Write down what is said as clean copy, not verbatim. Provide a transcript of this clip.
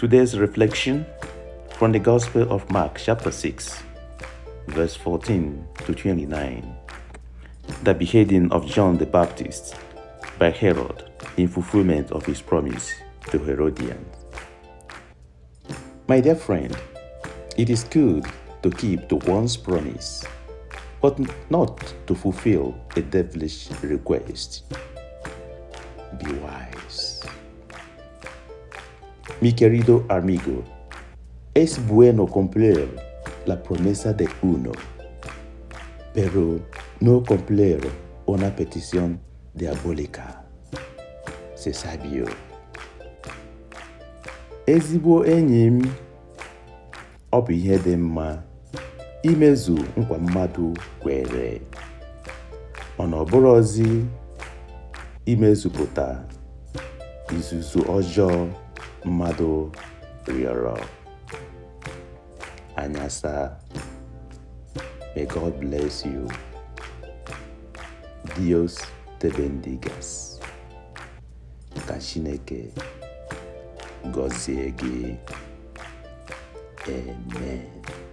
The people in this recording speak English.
Today's reflection from the Gospel of Mark, chapter 6, verse 14 to 29. The beheading of John the Baptist by Herod in fulfillment of his promise to Herodians. My dear friend, it is good to keep to one's promise, but not to fulfill a devilish request. Be wise. Mi querido amigo, es bueno cumplir la promesa de uno, pero no cumplir una petición diabólica. Sé sabio. Ezigbo enyi m, ọ bụ ihe dị mma imezu nkwa mmadụ kwere, mana ọ bụrụzi imezupụta izuzu ọjọọ mmadụ rịọrọ. Anyasa. May God bless you. Dios te bendigas. Ka Chineke gọzie gị. Amen.